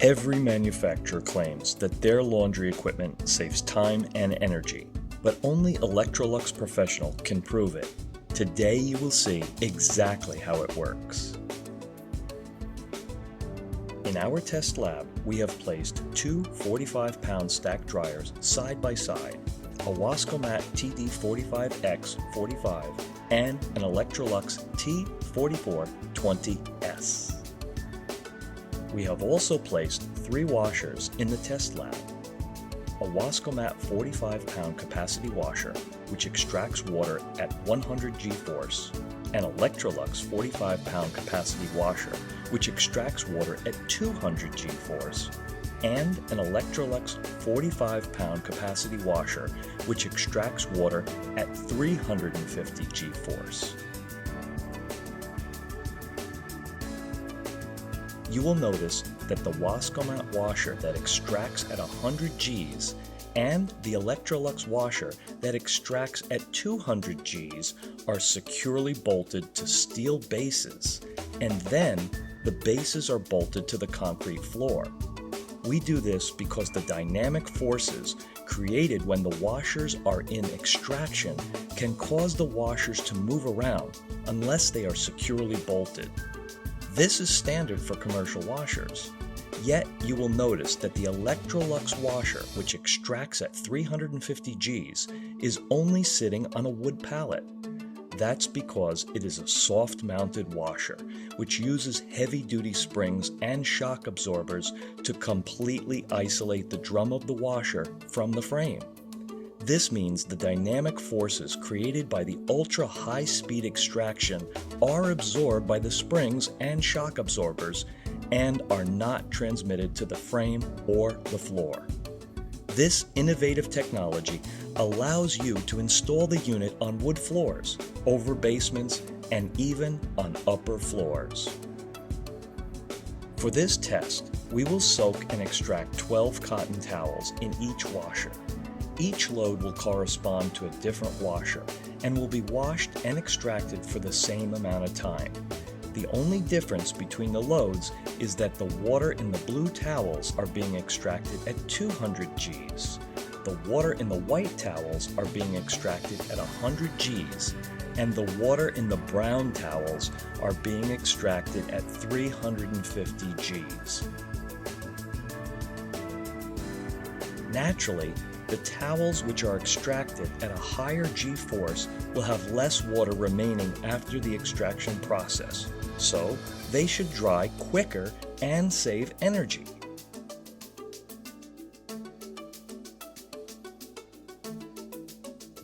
Every manufacturer claims that their laundry equipment saves time and energy, but only Electrolux Professional can prove it. Today you will see exactly how it works. In our test lab, we have placed two 45-pound stack dryers side by side, a Wascomat TD45X45 and an Electrolux T4420S. We have also placed three washers in the test lab. A Wascomat 45-pound capacity washer, which extracts water at 100 G-force, an Electrolux 45-pound capacity washer, which extracts water at 200 G-force, and an Electrolux 45-pound capacity washer, which extracts water at 350 G-force. You will notice that the Wascomat washer that extracts at 100 Gs and the Electrolux washer that extracts at 200 Gs are securely bolted to steel bases, and then the bases are bolted to the concrete floor. We do this because the dynamic forces created when the washers are in extraction can cause the washers to move around unless they are securely bolted. This is standard for commercial washers. Yet you will notice that the Electrolux washer, which extracts at 350 Gs, is only sitting on a wood pallet. That's because it is a soft-mounted washer, which uses heavy-duty springs and shock absorbers to completely isolate the drum of the washer from the frame. This means the dynamic forces created by the ultra-high-speed extraction are absorbed by the springs and shock absorbers and are not transmitted to the frame or the floor. This innovative technology allows you to install the unit on wood floors, over basements, and even on upper floors. For this test, we will soak and extract 12 cotton towels in each washer. Each load will correspond to a different washer and will be washed and extracted for the same amount of time. The only difference between the loads is that the water in the blue towels are being extracted at 200 Gs. The water in the white towels are being extracted at 100 Gs, and the water in the brown towels are being extracted at 350 Gs. Naturally, the towels which are extracted at a higher G-force will have less water remaining after the extraction process, so they should dry quicker and save energy.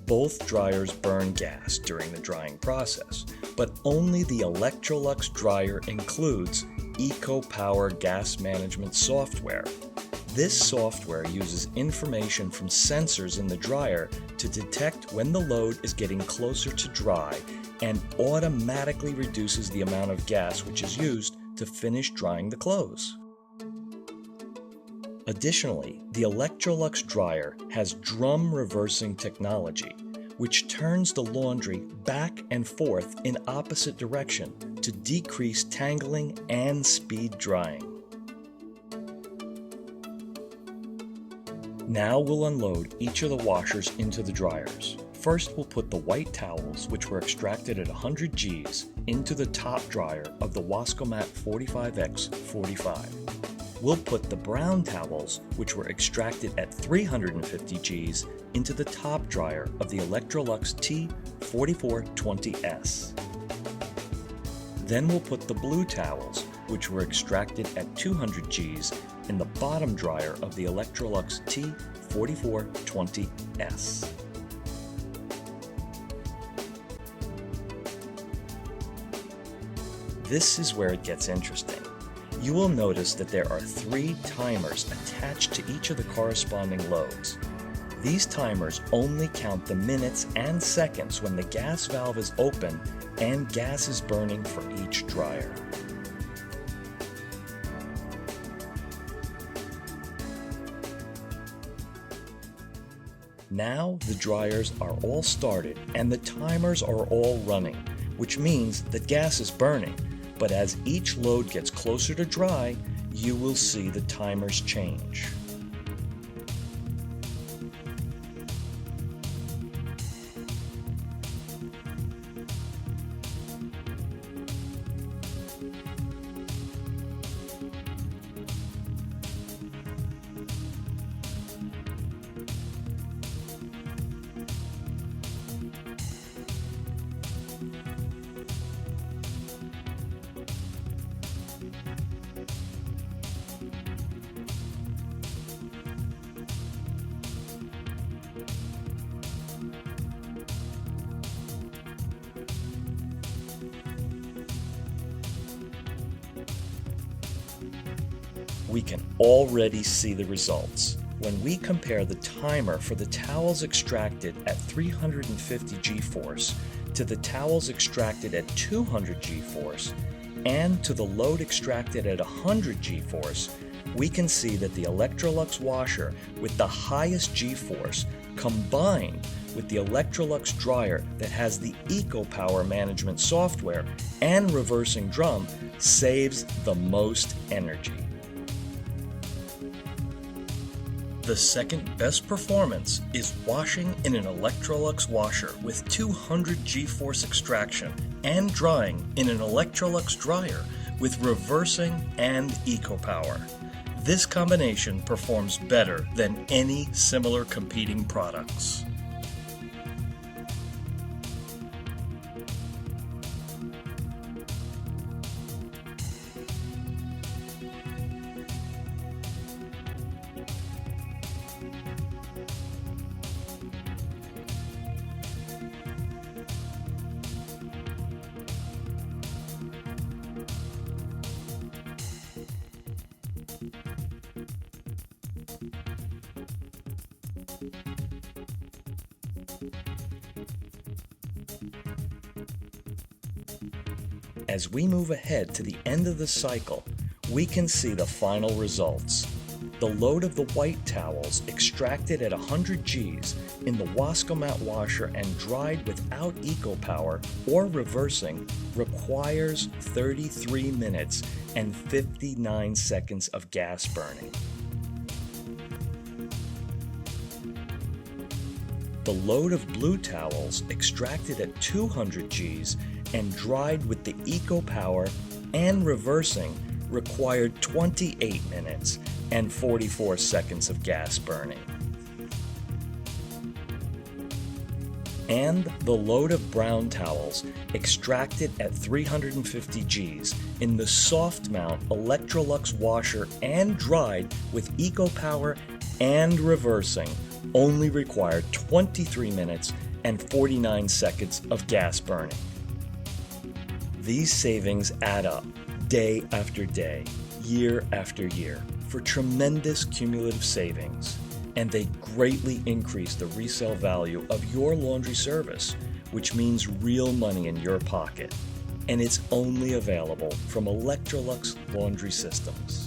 Both dryers burn gas during the drying process, but only the Electrolux dryer includes EcoPower gas management software. This software uses information from sensors in the dryer to detect when the load is getting closer to dry and automatically reduces the amount of gas which is used to finish drying the clothes. Additionally, the Electrolux dryer has drum reversing technology, which turns the laundry back and forth in opposite direction to decrease tangling and speed drying. Now we'll unload each of the washers into the dryers. First, we'll put the white towels, which were extracted at 100 Gs, into the top dryer of the Wascomat 45X45. We'll put the brown towels, which were extracted at 350 Gs, into the top dryer of the Electrolux T4420S. Then we'll put the blue towels, which were extracted at 200 Gs, in the bottom dryer of the Electrolux T4420S. This is where it gets interesting. You will notice that there are 3 timers attached to each of the corresponding loads. These timers only count the minutes and seconds when the gas valve is open and gas is burning for each dryer. Now the dryers are all started and the timers are all running, which means that gas is burning. But as each load gets closer to dry, you will see the timers change. We can already see the results. When we compare the timer for the towels extracted at 350 G-force to the towels extracted at 200 G-force and to the load extracted at 100 G-force, we can see that the Electrolux washer with the highest G-force combined with the Electrolux dryer that has the EcoPower management software and reversing drum saves the most energy. The second best performance is washing in an Electrolux washer with 200 G-force extraction and drying in an Electrolux dryer with reversing and EcoPower. This combination performs better than any similar competing products. As we move ahead to the end of the cycle, we can see the final results. The load of the white towels extracted at 100 Gs in the Wascomat washer and dried without EcoPower or reversing requires 33 minutes and 59 seconds of gas burning. The load of blue towels extracted at 200 Gs and dried with the EcoPower and reversing required 28 minutes and 44 seconds of gas burning. And the load of brown towels extracted at 350 Gs in the soft mount Electrolux washer and dried with EcoPower and reversing only required 23 minutes and 49 seconds of gas burning. These savings add up day after day, year after year, for tremendous cumulative savings, and they greatly increase the resale value of your laundry service, which means real money in your pocket. And it's only available from Electrolux Laundry Systems.